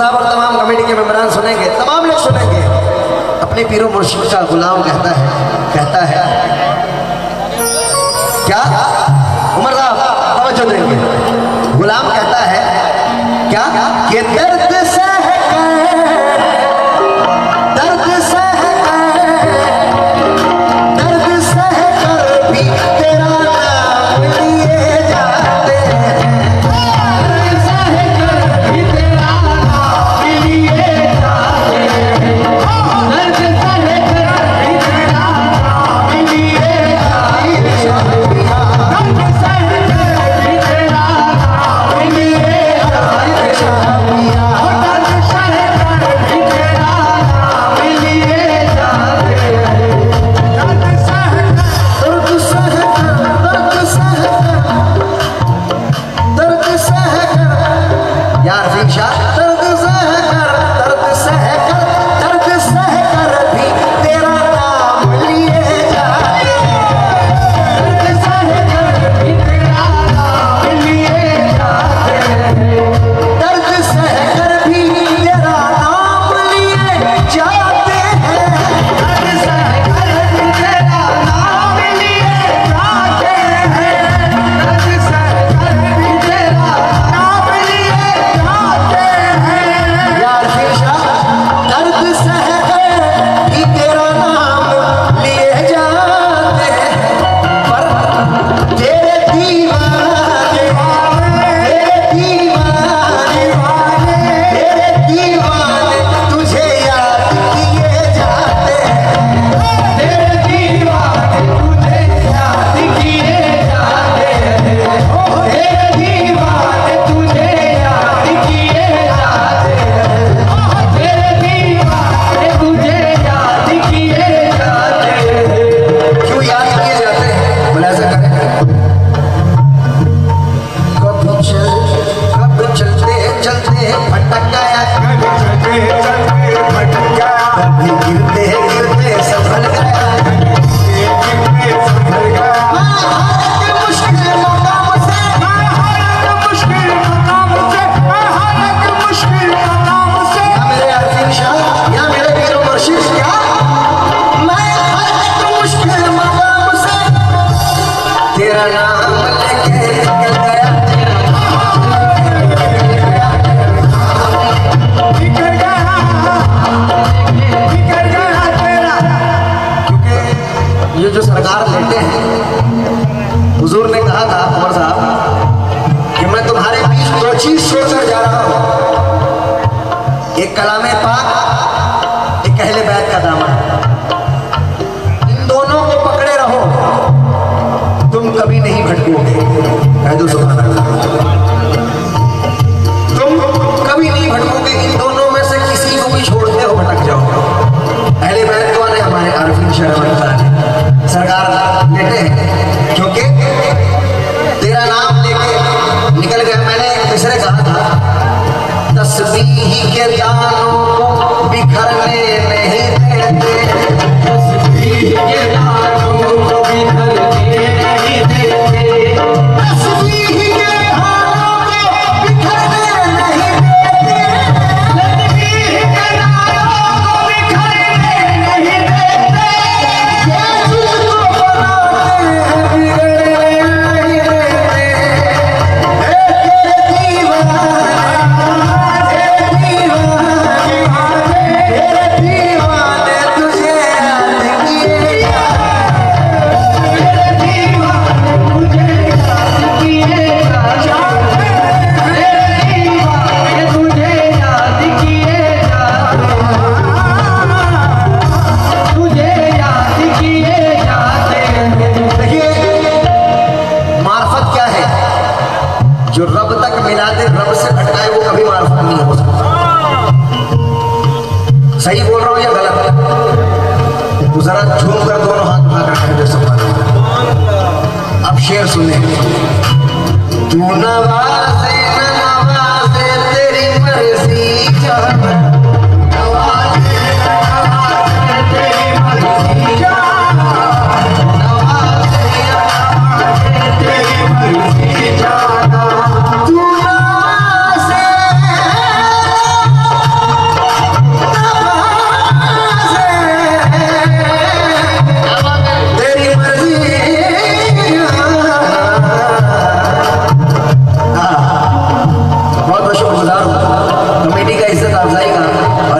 साहब और तमाम कमेटी के मेंबरान सुनेंगे, तमाम लोग सुनेंगे। अपने पीरो मुर्शिद का गुलाम कहता है क्या? उमर साहब तवज्जो देंगे। गुलाम कहता है क्या कि दर्द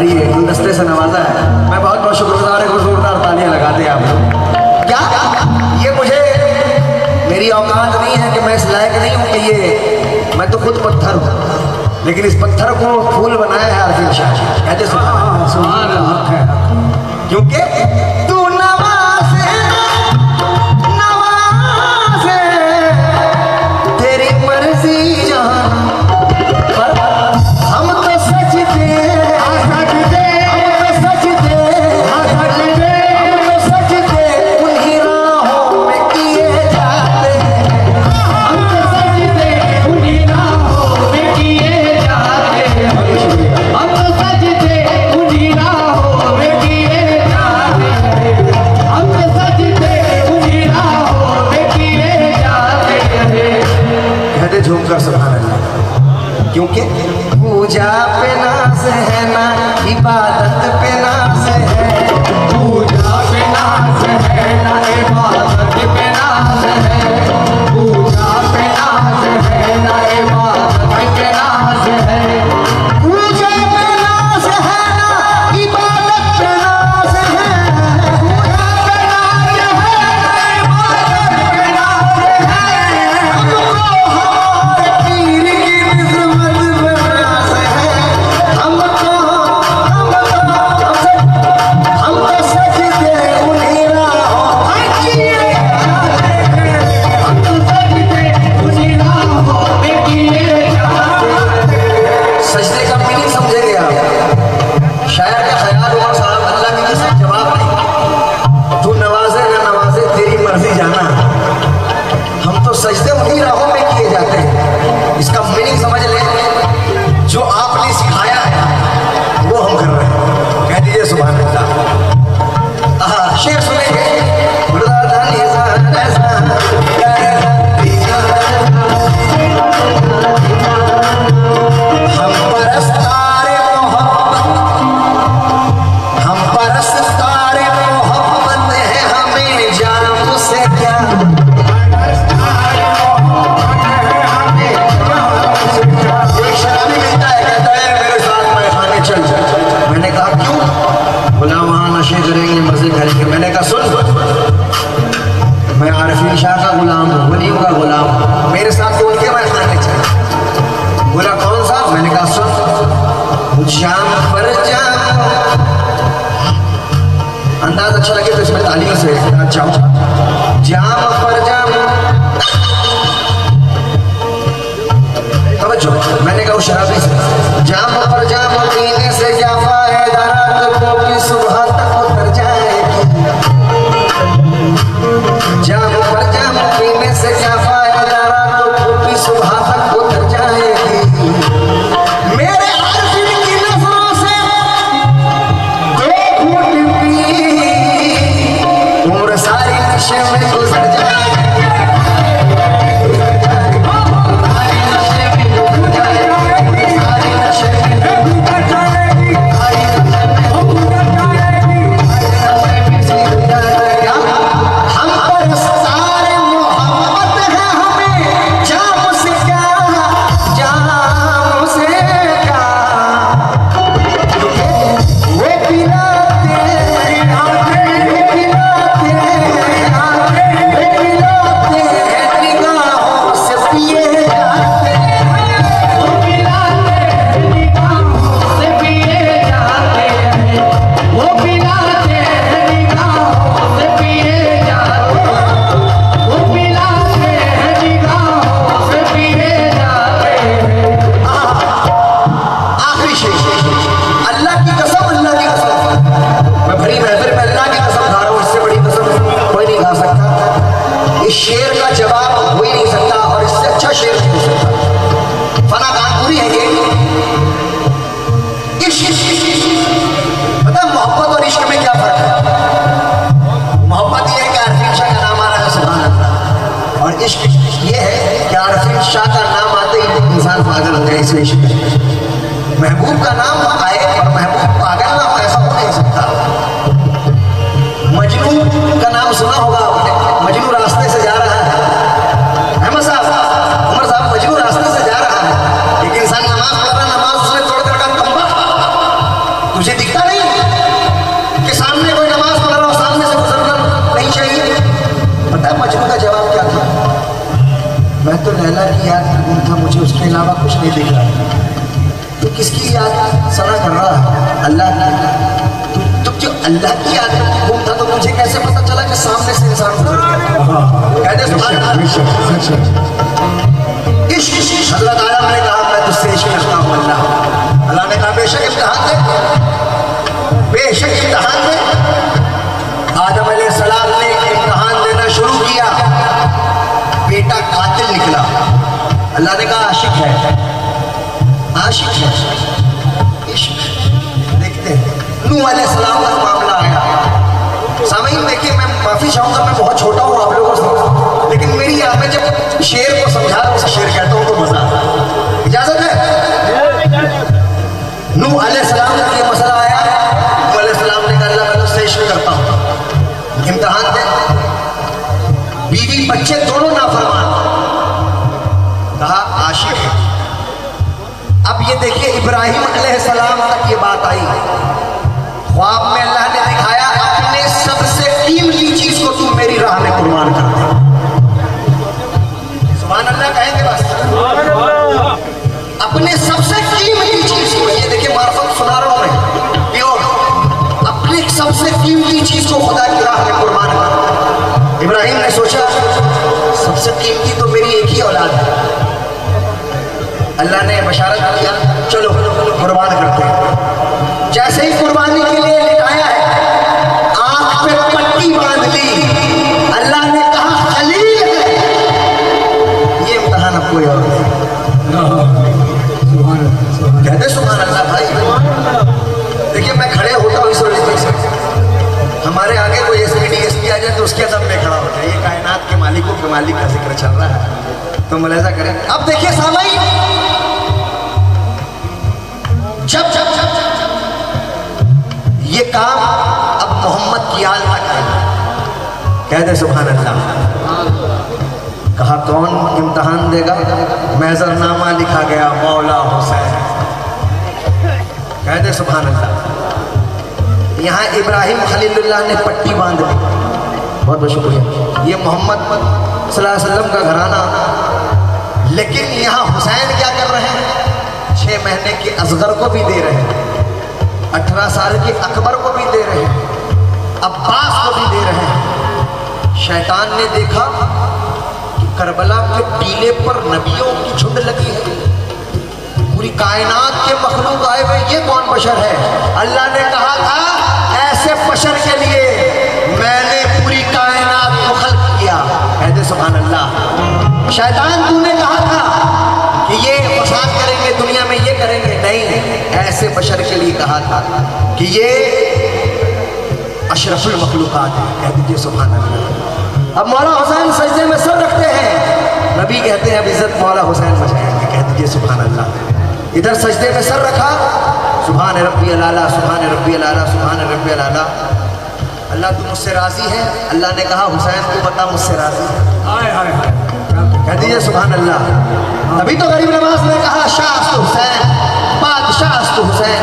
भारी है, गुलदस्ते से नवाजा है। मैं बहुत बहुत शुक्रगुजार है, जोरदार तालियां लगाते हैं आप लोग। क्या ये मुझे मेरी औकात नहीं है कि मैं इस लायक नहीं हूँ कि ये, मैं तो खुद पत्थर हूँ, लेकिन इस पत्थर को फूल बनाया है आरफीन शाह। कहते सुभान अल्लाह, क्योंकि तू नवाज़े नवाज़े तेरी मर्जी जहां, पर हम तो सजदे उन्हीं राहों में किए जाते, हम तो सजदे उन्हीं राहों में किए जाते हैं, हम तो सजदे उन्हीं राहों में किए जाते हैं, हम तो सजदे उन्हीं राहों में किए जाते हैं। कहते झूमकर सुभान अल्लाह, क्योंकि पूजा पे नाज है ना इबादत पे नाज है, पूजा पे नाज है ना इबादत पे नाज है, पूजा पे नाज है ना इबादत पे नाज है, पूजा पे नाज है ना इबादत पे नाज है, पूजा पे नाज है ना इबादत पे नाज है, हमको हमारे पीर की खिदमत पे नाज है, हमको हम तो सजदे उन्हीं राहों में किए जाते हैं। हम तो सजदे उन्हीं राहों में किए जाते हैं। सजदे का मीनिंग समझेंगे आप। शायर का ख्याल हुआ साहब, अल्लाह की कसम जवाब नहीं, तू नवाजे ना नवाजे तेरी मर्जी जाना, हम तो सजदे उन्हीं राहों में किए जाते हैं। इसका मीनिंग समझ ले, जो आपने सिखाया है वो हम कर रहे हैं। कह दीजिए सुभान अल्लाह। शेर सुनेंगे, हम परस्तारे मोहब्बत, हम परस्तारे मोहब्बत है, हमें जाम से क्या, एक शराबी मिलता है, कहता है मेरे साथ मैं खाने चल। मैंने कहा क्यों? बोला वहाँ नशे करेंगे, मजे करेंगे। मैंने कहा सुन, मैं आरफीन शाह का गुलाम हूँ, वलियों का गुलाम हूँ, मेरे साथ बोल के मैं खाने चल। बोला कौन सा? मैंने कहा सुन, जाम पर जाम, अंदाज अच्छा लगे तो इसमें तालियों से अच्छा हो। जाम पर जाम, समझो, मैंने कहा शराबी से, जाम पर जाम पीने से क्या फायदा, रात को की सुबह तक उतर जाएगी, जाम पर जाम पीने से क्या फायदा, रात को की सुबह तक उतर जाएगी, मेरे आरफीन की नजरों से दो घूंट पी, उम्र सारी नशे में गुजर जाएगी, महबूब का नाम आए और महबूब पागल ना हो, ऐसा हो नहीं सकता। मजनू का नाम सुना होगा आपने, मजनू रास्ते से जा रहा है, अहमद साहब, उमर साहब, मजनू रास्ते से जा रहा है, एक इंसान नमाज पढ़ रहा, नमाज उसने तोड़ कर कहा तुझे उसके अलावा कुछ नहीं दिख रहा है। तो किसकी याद सना कर रहा है? अल्लाह की। तो जो अल्लाह की याद में गुम था तो मुझे कैसे पता चला कि सामने से इंसान गुजर गया? कहते सुभान अल्लाह। इश्क, हज़रत आदम ने कहा मैं तुझसे इश्क करता हूँ अल्लाह। अल्लाह ने कहा बेशक इम्तिहान दे, बेशक इम्तिहान दे। आदम अलैहिस्सलाम ने इम्तिहान देना शुरू किया, बेटा कातिल निकला। अल्लाह ने कहा आशिक है, आशिक है, इश्क। देखते हैं नूह अलैहिस्सलाम का मामला आया। सामईन देखिए, मैं माफी चाहूंगा, मैं बहुत छोटा हूँ आप लोगों से, लेकिन मेरी यहाँ पे जब शेर को समझा रहा हूँ, उसे शेर कहता हूँ तो मजा आता है। इजाजत है? नूह अलैहिस्सलाम का ये मसला आया। नूह अलैहिस्सलाम ने कहा अल्लाह मैं तुझसे इश्क करता हूँ, इम्तिहान दे। बीवी बच्चे दोनों नाफरमान, कहा आशिक है। अब ये देखिए इब्राहिम अलैहिस्सलाम तक ये बात आई। ख्वाब में अल्लाह ने दिखाया अपने सबसे कीमती चीज को तू मेरी राह में कुर्बान कर दे। सुभान अल्लाह कहेंगे बस। अपने सबसे कीमती चीज को, ये देखिए मार्फत सुना रहा हूं मैं प्योर, अपने सबसे कीमती चीज को खुदा की राह में कुर्बान कर। इब्राहिम ने सोचा सबसे कीमती तो मेरी एक ही औलाद है। अल्लाह ने बशारत किया चलो कुर्बान करते हैं। जैसे ही कुर्बानी के लिए लिटाया है, आंख पे पट्टी बांध ली। अल्लाह ने कहा खलील है। ये इम्तिहान अब कोई और नहीं। कहते सुभान अल्लाह भाई। देखिए मैं खड़े होता हूँ इस वजह से, हमारे आगे कोई एसपी डीएसपी आ जाए तो उसके अदब में खड़ा होता है। ये कायनात के मालिकों के मालिक का जिक्र चल रहा है, तो मुलाहिजा करें। अब देखिए सामईन, जब जब जब ये काम अब मोहम्मद की आल तक आया। कहते सुभान अल्लाह। कहा कौन इम्तिहान देगा? महजरनामा लिखा गया मौला हुसैन। कहते सुभान अल्लाह। यहाँ इब्राहिम खलीलुल्लाह ने पट्टी बांध ली। बहुत बहुत शुक्रिया। ये मोहम्मद सल्लल्लाहु अलैहि वसल्लम का घराना। लेकिन यहाँ हुसैन क्या कर रहे हैं? 6 महीने के असगर को भी दे रहे हैं, 18 साल के अकबर को भी दे रहे हैं, अब्बास को भी दे रहे हैं। शैतान ने देखा कि करबला के टीले पर नबियों की झुंड लगी है, पूरी कायनात के मखलूक आए हुए, ये कौन बशर है? अल्लाह ने कहा था ऐसे बशर के लिए मैंने पूरी कायनात को खल्क किया। कहते सुभान अल्लाह। शैतान तूने कहा था कि ये फसाद करेंगे दुनिया में, ये करेंगे, नहीं, ऐसे बशर के लिए कहा था कि ये अशरफुल मखलूकात है। कह दीजिए सुभान अल्लाह। अब मौला हुसैन सजदे में सर रखते हैं, नबी कहते हैं अब इज्जत मौला हुसैन बचाएंगे। कह दीजिए सुभान अल्लाह। इधर सजदे में सर रखा, सुभान रब्बियल आला, सुभान रब्बियल आला, सुभान रब्बियल आला। अल्लाह तू मुझसे राजी है? अल्लाह ने कहा हुसैन तू बता मुझसे राजी है? कह दीजिए सुभान अल्लाह। तभी तो गरीब नवाज ने कहा शाह हुसैन, बादशाह हुसैन।